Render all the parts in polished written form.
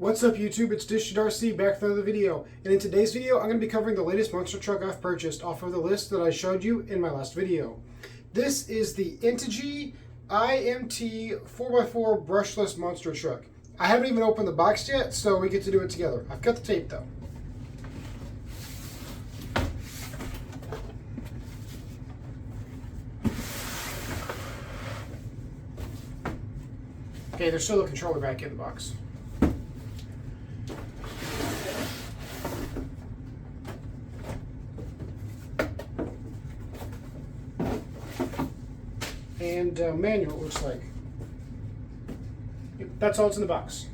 What's up YouTube, it's RC back with another video, and in today's video I'm going to be covering the latest monster truck I've purchased off of the list that I showed you in my last video. This is the Integy i10MT 4x4 brushless monster truck. I haven't even opened the box yet, so we get to do it together. I've got the tape though. Okay, there's still a controller back in the box. And manual, it looks like. Yep, that's all that's in the box.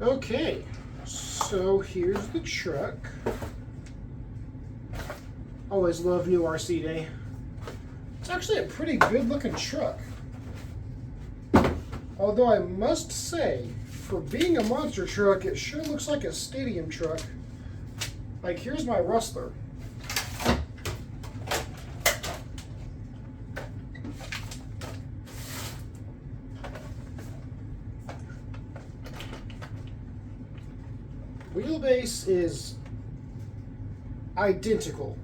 Okay, so here's the truck. Always love new RC day. It's actually a pretty good looking truck. Although I must say, for being a monster truck, it sure looks like a stadium truck. Like, here's my Rustler. Wheelbase is identical.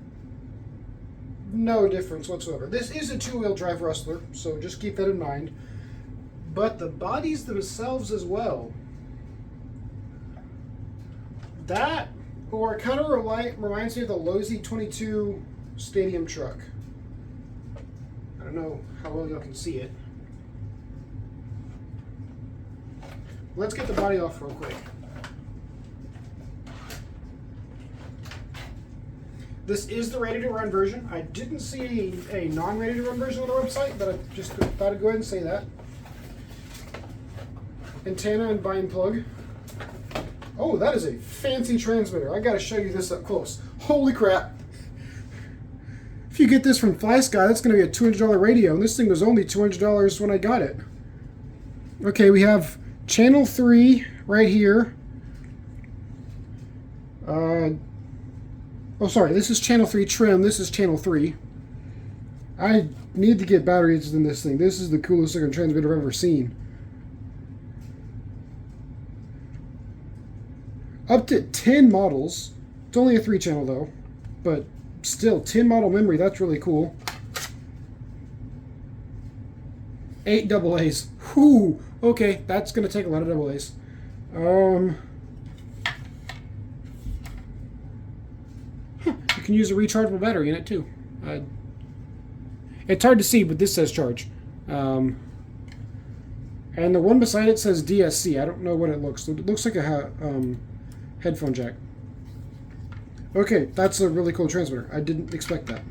No difference whatsoever. This is a two-wheel drive Rustler, so just keep that in mind. But the bodies themselves as well. That, or it kind of reminds me of the Losi 22 stadium truck. I don't know how well y'all can see it. Let's get the body off real quick. This is the ready-to-run version. I didn't see a non-ready-to-run version on the website, but I just thought I'd go ahead and say that. Antenna and bind plug. Oh, that is a fancy transmitter. I gotta show you this up close. Holy crap. If you get this from Fly Sky, that's gonna be a $200 radio, and this thing was only $200 when I got it. Okay, we have channel 3 right here. Oh, sorry, this is channel 3 trim. This is channel 3. I need to get batteries in this thing. This is the coolest looking transmitter I've ever seen. Up to 10 models. It's only a 3-channel though, but still 10 model memory. That's really cool. 8 AA's. Whew. Okay, that's gonna take a lot of AA's. You can use a rechargeable battery in it too. It's hard to see, but this says charge. And the one beside it says DSC. I don't know what it looks. It looks like a headphone jack. Okay, that's a really cool transmitter. I didn't expect that.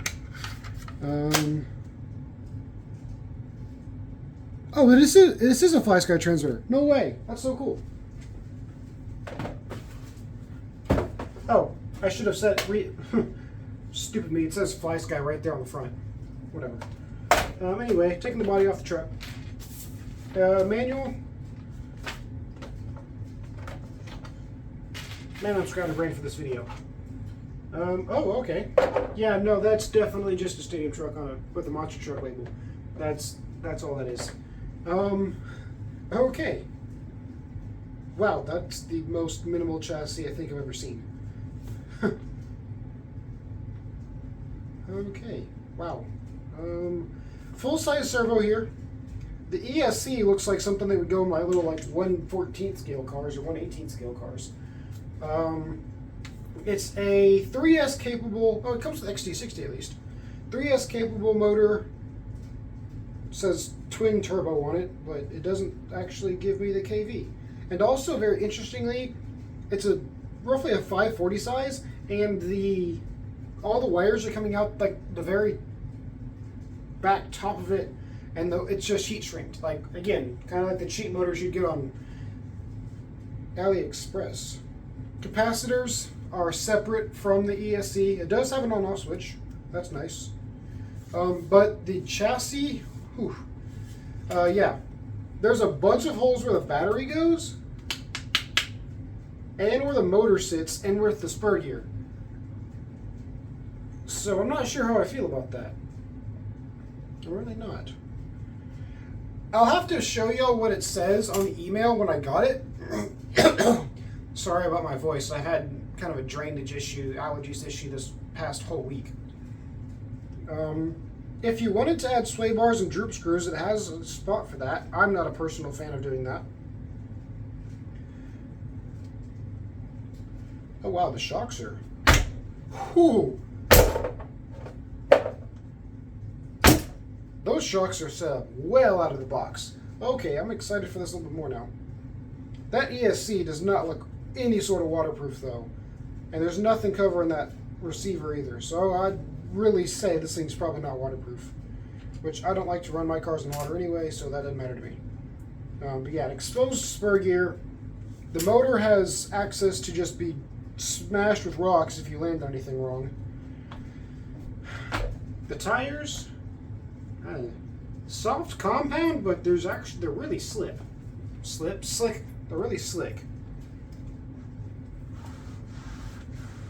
Oh, this is a Fly Sky transmitter. No way. That's so cool. Oh, I should have said stupid me. It says Fly Sky right there on the front. Whatever. Anyway, taking the body off the truck. Manual. Man, I'm scratching brain for this video. Oh, okay. Yeah, no, that's definitely just a stadium truck with a monster truck label. That's all that is. Okay. Wow, that's the most minimal chassis I think I've ever seen. Okay, wow. Full-size servo here. The ESC looks like something that would go in my little like 1/14th scale cars or 1/18th scale cars. It's a 3S capable, oh, it comes with XT60 at least. 3S capable motor. It says twin turbo on it, but it doesn't actually give me the KV. And also, very interestingly, it's a roughly a 540 size, and all the wires are coming out like the very back top of it, and it's just heat shrinked. Like, again, kind of like the cheap motors you'd get on AliExpress. Capacitors are separate from the ESC. It does have an on-off switch. That's nice. But the chassis, whew, yeah, there's a bunch of holes where the battery goes, and where the motor sits, and with the spur gear. So I'm not sure how I feel about that. I'm really not. I'll have to show y'all what it says on the email when I got it. Sorry about my voice. I've had kind of a drainage issue, allergies issue this past whole week. If you wanted to add sway bars and droop screws, it has a spot for that. I'm not a personal fan of doing that. Oh wow, the shocks are... Whew! Those shocks are set up well out of the box. Okay, I'm excited for this a little bit more now. That ESC does not look any sort of waterproof though. And there's nothing covering that receiver either. So I'd really say this thing's probably not waterproof. Which I don't like to run my cars in water anyway, so that doesn't matter to me. But yeah, an exposed spur gear. The motor has access to just be smashed with rocks if you land on anything wrong. The tires, soft compound, but they're really slick. They're really slick.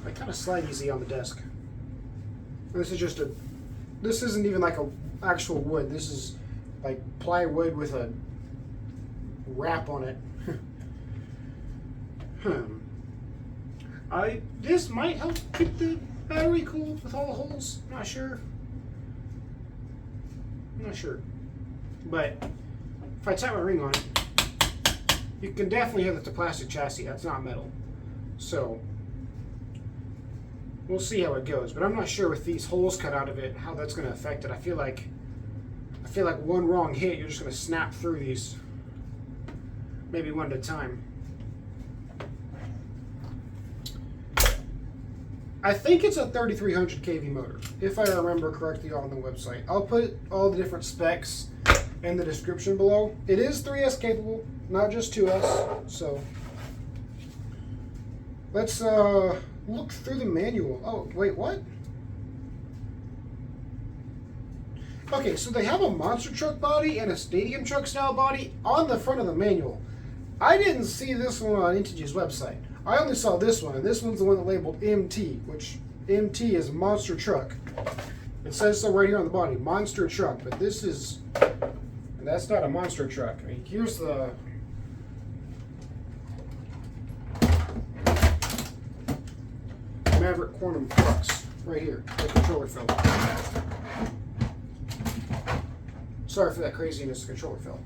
They kind of slide easy on the desk. And this isn't even like a actual wood. This is like plywood with a wrap on it. This might help keep the battery cool with all the holes. Not sure. But if I tap my ring on it, you can definitely hear that it's a plastic chassis. That's not metal. So we'll see how it goes. But I'm not sure with these holes cut out of it how that's going to affect it. I feel like one wrong hit, you're just going to snap through these. Maybe one at a time. I think it's a 3300 kV motor, if I remember correctly on the website. I'll put all the different specs in the description below. It is 3S capable, not just 2S. So let's look through the manual. Oh, wait, what? Okay, so they have a monster truck body and a stadium truck style body on the front of the manual. I didn't see this one on Integy's website. I only saw this one, and this one's the one that labeled MT, which MT is monster truck. It says so right here on the body, monster truck, but this is, and that's not a monster truck. I mean, here's the Maverick Quantum Flux right here, the controller fell. Sorry for that craziness, the controller fell.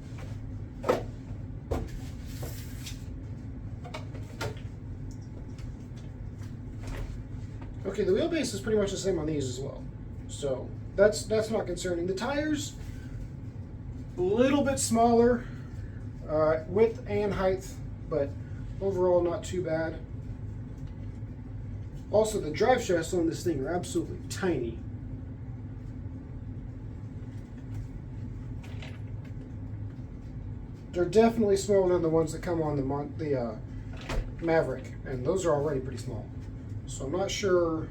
Okay, the wheelbase is pretty much the same on these as well, so that's not concerning. The tires, a little bit smaller, width and height, but overall not too bad. Also, the drive shafts on this thing are absolutely tiny. They're definitely smaller than the ones that come on the Maverick, and those are already pretty small. So I'm not sure.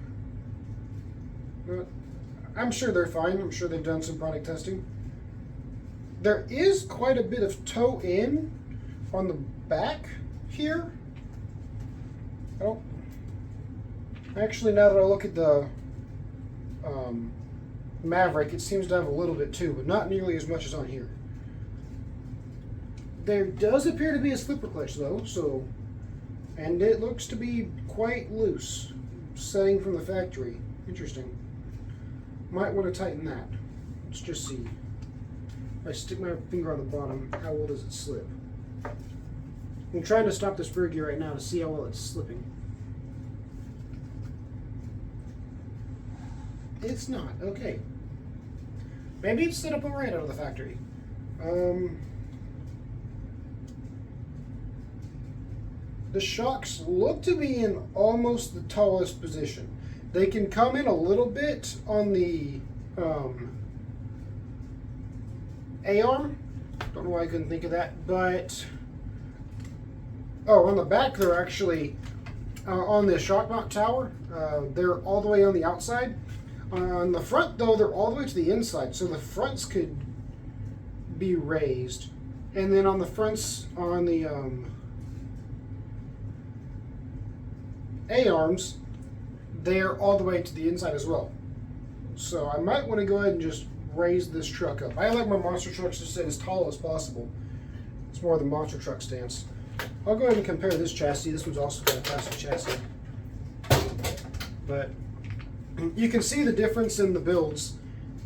I'm sure they're fine. I'm sure they've done some product testing. There is quite a bit of toe in on the back here. Oh, actually, now that I look at the Maverick, it seems to have a little bit too, but not nearly as much as on here. There does appear to be a slipper clutch though, so, and it looks to be quite loose, saying from the factory. Interesting. Might want to tighten that. Let's just see. If I stick my finger on the bottom, how well does it slip? I'm trying to stop this spur gear right now to see how well it's slipping. It's not. Okay. Maybe it's set up alright out of the factory. The shocks look to be in almost the tallest position. They can come in a little bit on the A-arm. Don't know why I couldn't think of that, but on the back they're actually on the shock mount tower. They're all the way on the outside. On the front though, they're all the way to the inside, so the fronts could be raised, and then on the fronts on the A-arms, they're all the way to the inside as well. So I might want to go ahead and just raise this truck up. I like my monster trucks to sit as tall as possible. It's more the monster truck stance. I'll go ahead and compare this chassis. This one's also got a plastic chassis. But you can see the difference in the builds.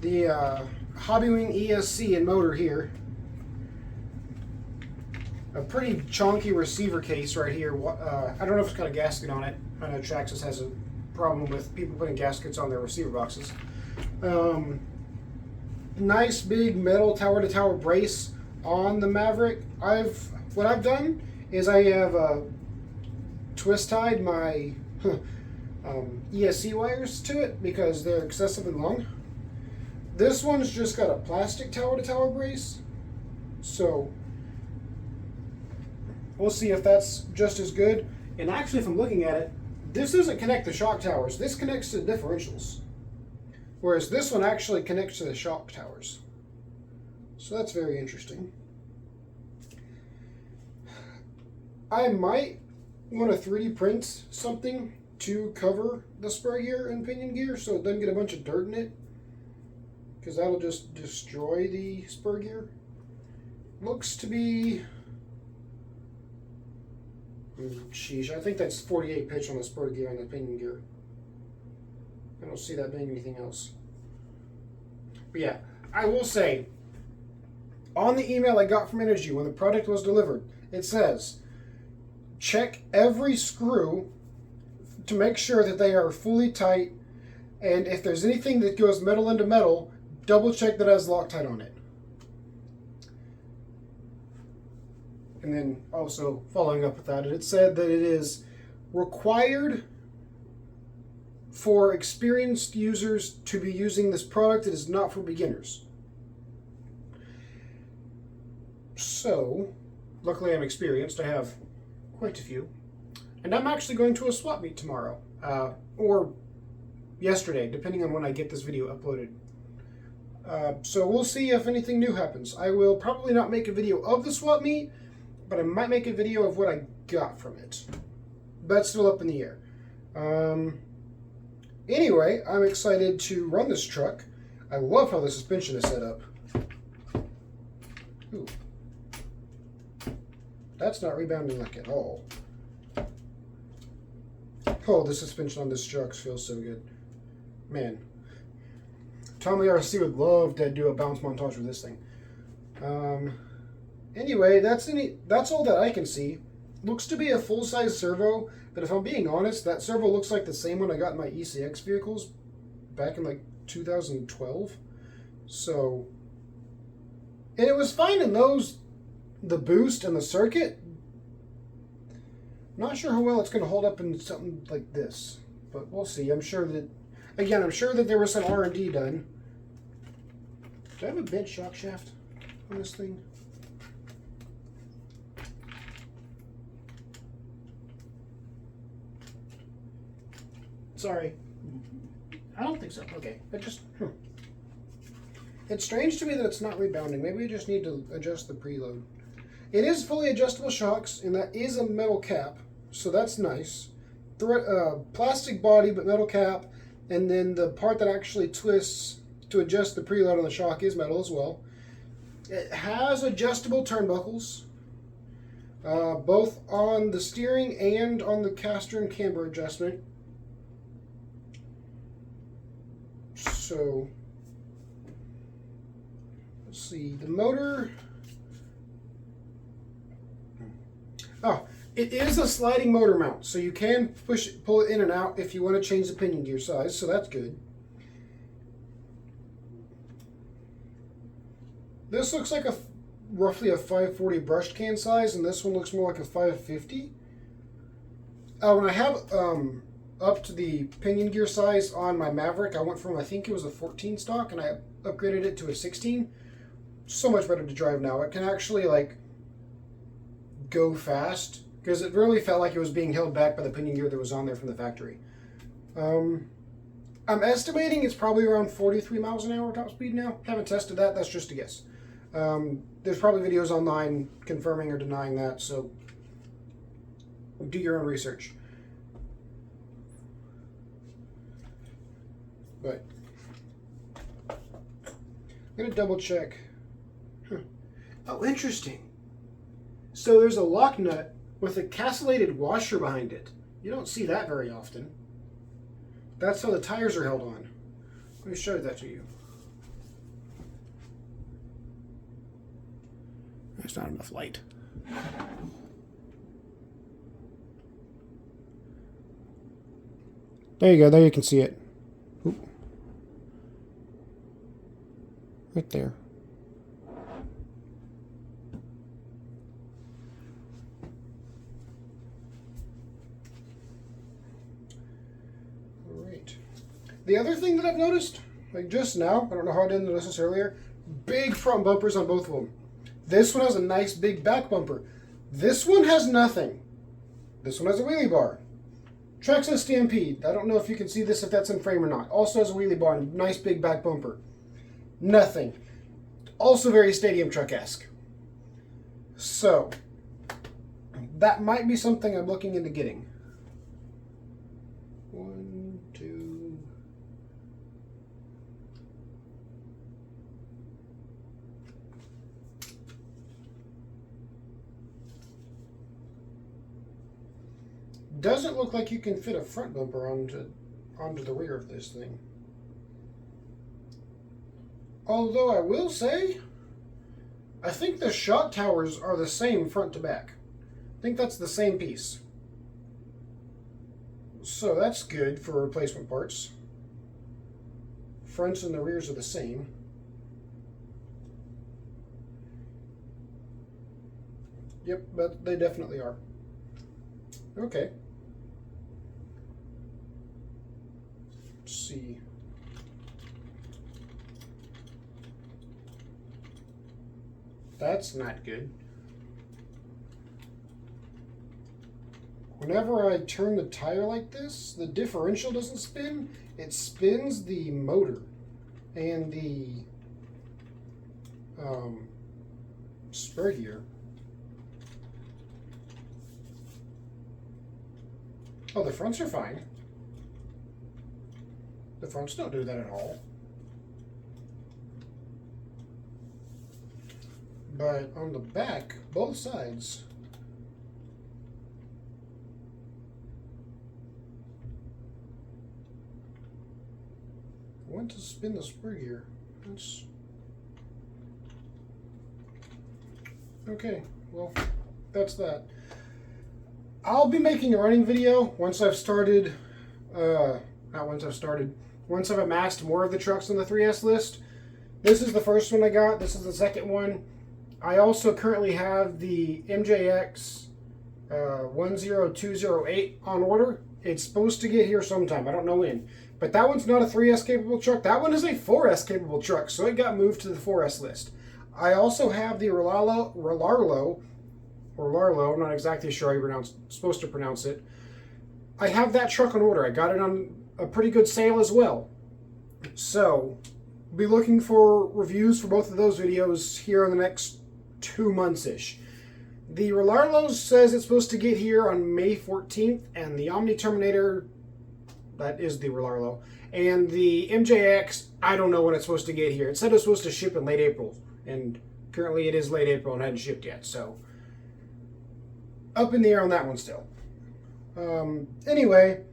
The Hobbywing ESC and motor here. A pretty chonky receiver case right here. I don't know if it's got a gasket on it. I know Traxxas has a problem with people putting gaskets on their receiver boxes. Nice big metal tower-to-tower brace on the Maverick. What I've done is I have twist tied my ESC wires to it because they're excessively long. This one's just got a plastic tower-to-tower brace, so we'll see if that's just as good. And actually, if I'm looking at it, this doesn't connect the shock towers. This connects to the differentials, whereas this one actually connects to the shock towers. So that's very interesting. I might want to 3D print something to cover the spur gear and pinion gear so it doesn't get a bunch of dirt in it, because that'll just destroy the spur gear. Looks to be, sheesh, I think that's 48 pitch on the spur gear and the pinion gear. I don't see that being anything else. But yeah, I will say, on the email I got from Integy when the product was delivered, it says, check every screw to make sure that they are fully tight, and if there's anything that goes metal into metal, double check that it has Loctite on it. And then also following up with that, it said that it is required for experienced users to be using this product. It is not for beginners. So, luckily I'm experienced. I have quite a few. And I'm actually going to a swap meet tomorrow. Or yesterday, depending on when I get this video uploaded. So we'll see if anything new happens. I will probably not make a video of the swap meet, but I might make a video of what I got from it. That's still up in the air. Anyway, I'm excited to run this truck. I love how the suspension is set up. Ooh. That's not rebounding like at all. Oh, the suspension on this truck feels so good. Man. Tommy RC would love to do a bounce montage with this thing. Anyway, that's all that I can see. Looks to be a full-size servo, but if I'm being honest, that servo looks like the same one I got in my ECX vehicles back in like 2012. So, and it was fine in those, the boost and the circuit. Not sure how well it's going to hold up in something like this, but we'll see. I'm sure that, again, I'm sure that there was some R&D done. Do I have a bent shock shaft on this thing? Sorry. I don't think so. Okay. It's strange to me that it's not rebounding. Maybe we just need to adjust the preload. It is fully adjustable shocks, and that is a metal cap, so that's nice. Plastic body, but metal cap, and then the part that actually twists to adjust the preload on the shock is metal as well. It has adjustable turnbuckles, both on the steering and on the caster and camber adjustment. So, let's see, the motor. Oh, it is a sliding motor mount, so you can pull it in and out if you want to change the pinion gear size, so that's good. This looks like roughly a 540 brushed can size, and this one looks more like a 550. When I have up to the pinion gear size on my Maverick, I went from, I think it was a 14 stock, and I upgraded it to a 16. So much better to drive now. It can actually like go fast, because it really felt like it was being held back by the pinion gear that was on there from the factory. I'm estimating it's probably around 43 miles an hour top speed now. Haven't tested that, that's just a guess. There's probably videos online confirming or denying that, so do your own research. But I'm going to double check. Oh, interesting. So there's a lock nut with a castellated washer behind it. You don't see that very often. That's how the tires are held on. Let me show that to you. There's not enough light. There you go. There you can see it. Oop. Right there. All right. The other thing that I've noticed, like just now, I don't know how I didn't notice this earlier, big front bumpers on both of them. This one has a nice big back bumper. This one has nothing. This one has a wheelie bar. Traxxas Stampede. I don't know if you can see this, if that's in frame or not. Also has a wheelie bar and a nice big back bumper. Nothing. Also very stadium truck-esque. So, that might be something I'm looking into getting. 1, 2. Doesn't look like you can fit a front bumper onto the rear of this thing. Although I will say, I think the shot towers are the same front to back. I think that's the same piece. So that's good for replacement parts. Fronts and the rears are the same. Yep, but they definitely are. Okay. Let's see. That's not good. Whenever I turn the tire like this, the differential doesn't spin. It spins the motor and the spur gear. Oh, the fronts are fine. The fronts don't do that at all. But on the back, both sides, I want to spin the spur gear. That's okay. Well, that's that. I'll be making a running video once I've started, once I've amassed more of the trucks on the 3S list. This is the first one I got. This is the second one. I also currently have the MJX 10208 on order. It's supposed to get here sometime. I don't know when. But that one's not a 3S capable truck. That one is a 4S capable truck, so it got moved to the 4S list. I also have the Relarlo, I'm not exactly sure how you're supposed to pronounce it. I have that truck on order. I got it on a pretty good sale as well. So, be looking for reviews for both of those videos here in the next 2 months-ish. The Relarlo says it's supposed to get here on May 14th, and the Omni Terminator, that is the Relarlo, and the MJX, I don't know when it's supposed to get here. It said it was supposed to ship in late April, and currently it is late April and hadn't shipped yet, so up in the air on that one still. Anyway,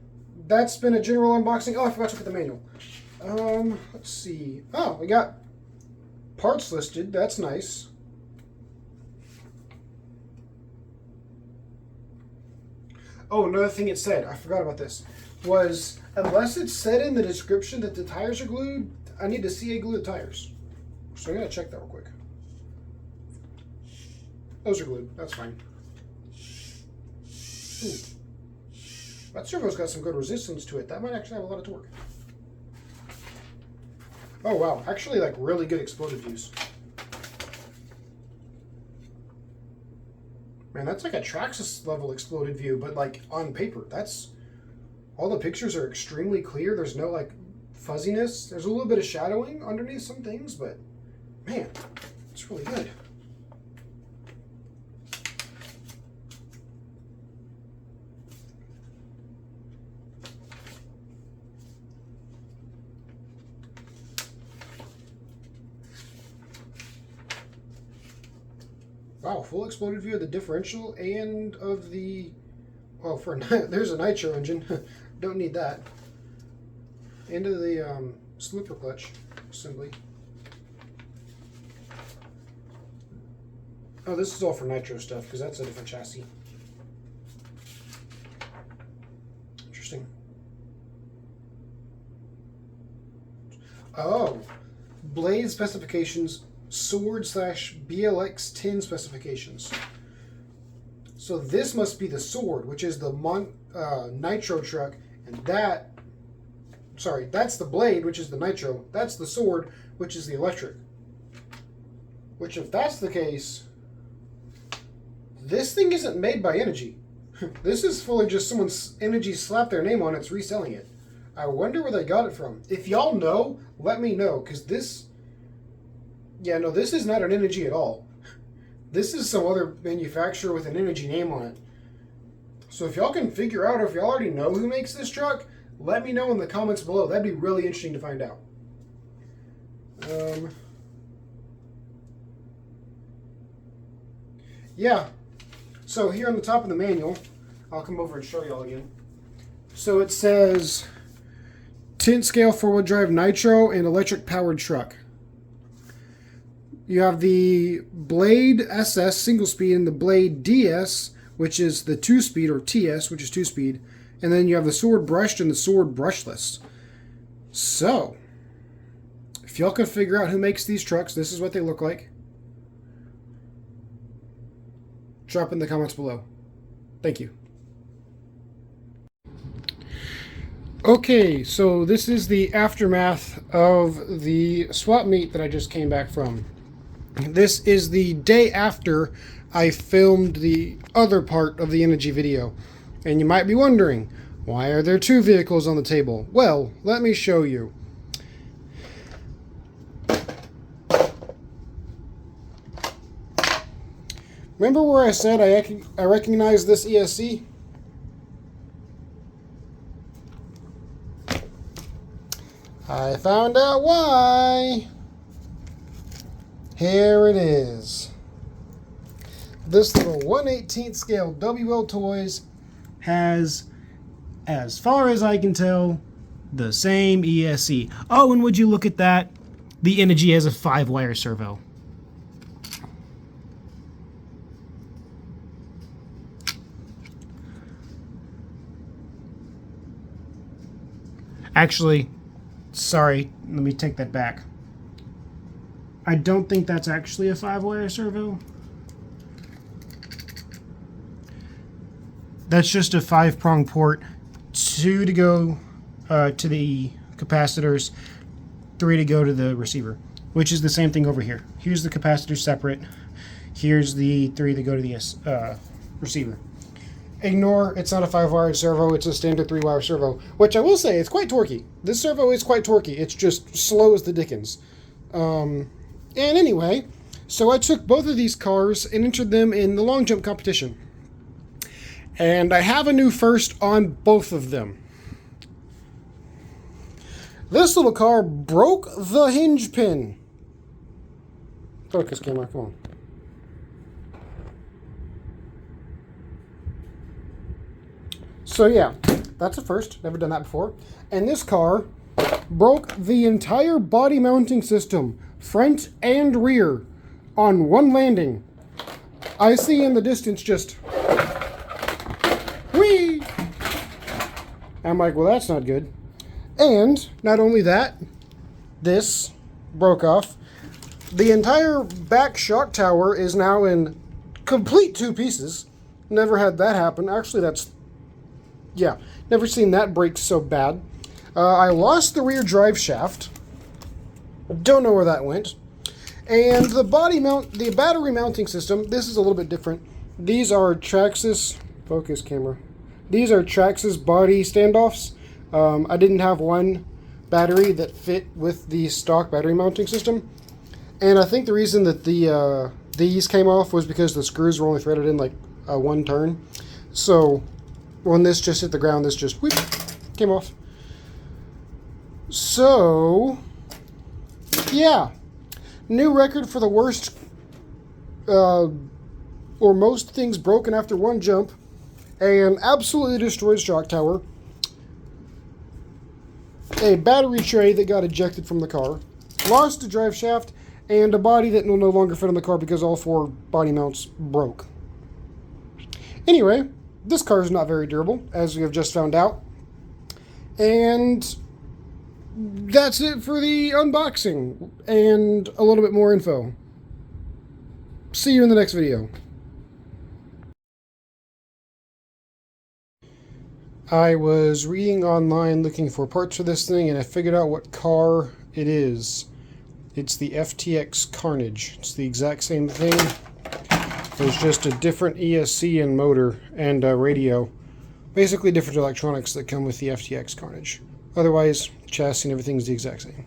that's been a general unboxing. Oh, I forgot to look at the manual. Let's see. Oh, we got parts listed. That's nice. Oh, another thing it said, I forgot about this, was unless it said in the description that the tires are glued, I need to CA glue the tires. So I'm going to check that real quick. Those are glued. That's fine. Ooh. That servo's got some good resistance to it. That might actually have a lot of torque. Oh wow, actually like really good exploded views. Man, that's like a Traxxas level exploded view, but like on paper. That's, all the pictures are extremely clear. There's no like fuzziness. There's a little bit of shadowing underneath some things, but man, it's really good. Wow, full exploded view of the differential and of the... Well, there's a nitro engine. Don't need that. Into the slipper clutch assembly. Oh, this is all for nitro stuff because that's a different chassis. Interesting. Oh, blade specifications, sword / BLX 10 specifications. So this must be the sword, which is the nitro truck, and that's the blade, which is the nitro. That's the sword, which is the electric. Which, if that's the case, this thing isn't made by Integy. This is fully just someone's Integy slapped their name on it, it's reselling it. I wonder where they got it from. If y'all know, let me know, because this... Yeah, no, this is not an Integy at all. This is some other manufacturer with an Integy name on it. So if y'all can figure out, or if y'all already know who makes this truck, let me know in the comments below. That'd be really interesting to find out. Yeah. So here on the top of the manual, I'll come over and show y'all again. So it says 10 scale 4-wheel drive nitro and electric powered truck. You have the Blade SS single speed and the Blade DS, which is the 2-speed, or TS, which is 2-speed. And then you have the Sword brushed and the Sword brushless. So, if y'all can figure out who makes these trucks, this is what they look like. Drop in the comments below. Thank you. Okay, so this is the aftermath of the swap meet that I just came back from. This is the day after I filmed the other part of the Integy video. And you might be wondering, why are there two vehicles on the table? Well, let me show you. Remember where I said I recognize this ESC? I found out why. Here it is. This little 1/18 scale WL Toys has, as far as I can tell, the same ESC. Oh, and would you look at that? The Integy has a 5-wire servo. Actually, sorry, let me take that back. I don't think that's actually a 5-wire servo. That's just a 5-prong port, 2 to go to the capacitors, 3 to go to the receiver, which is the same thing over here. Here's the capacitor separate. Here's the 3 that go to the receiver. Ignore, it's not a 5-wire servo, it's a standard 3-wire servo, which I will say, it's quite torquey. This servo is quite torquey, it's just slow as the dickens. And anyway, so I took both of these cars and entered them in the long jump competition. And I have a new first on both of them. This little car broke the hinge pin. Focus camera, come on. So yeah, that's a first. Never done that before. And this car broke the entire body mounting system, front and rear, on one landing. I see in the distance just... whee! I'm like, well, that's not good. And not only that, this broke off. The entire back shock tower is now in complete 2 pieces. Never had that happen. Actually, that's... yeah, never seen that break so bad. I lost the rear drive shaft. Don't know where that went. And the the battery mounting system, this is a little bit different. These are Traxxas, focus camera. These are Traxxas body standoffs. I didn't have one battery that fit with the stock battery mounting system. And I think the reason that these came off was because the screws were only threaded in like one turn. So when this just hit the ground, this just whoop, came off. So, yeah. New record for the worst or most things broken after one jump, an absolutely destroyed shock tower, a battery tray that got ejected from the car, lost a drive shaft, and a body that will no longer fit on the car because all 4 body mounts broke. Anyway, this car is not very durable, as we have just found out. And that's it for the unboxing and a little bit more info. See you in the next video. I was reading online looking for parts for this thing, and I figured out what car it is. It's the FTX Carnage. It's the exact same thing. There's just a different ESC and motor and radio. Basically different electronics that come with the FTX Carnage. Otherwise, chassis and everything's the exact same.